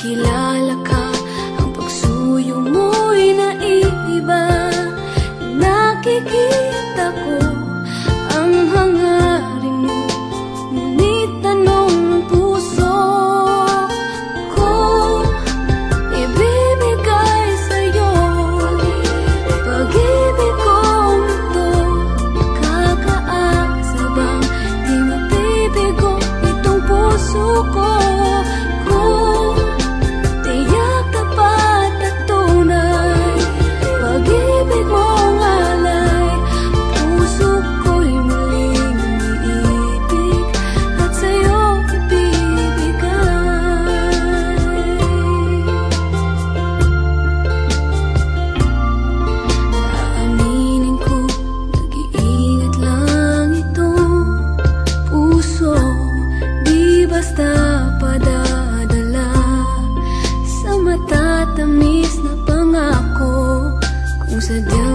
makilala ka, ang pagsuyo mo'y naiiba. Nakikita ko ang hangarin mo, ngunit tanong puso ko ibibigay sa'yo. Pag-ibig kong ito, kakaasa bang di mabibigo itong puso ko? Kung tiyak, tapat at tunay, pag-ibig mong alay, puso ko'y muling iibig at sa'yo ibibigay. Aaminin ko, nag-iingat lang itong puso, di basta padadala sa matatamis na pangako. Kung sadyang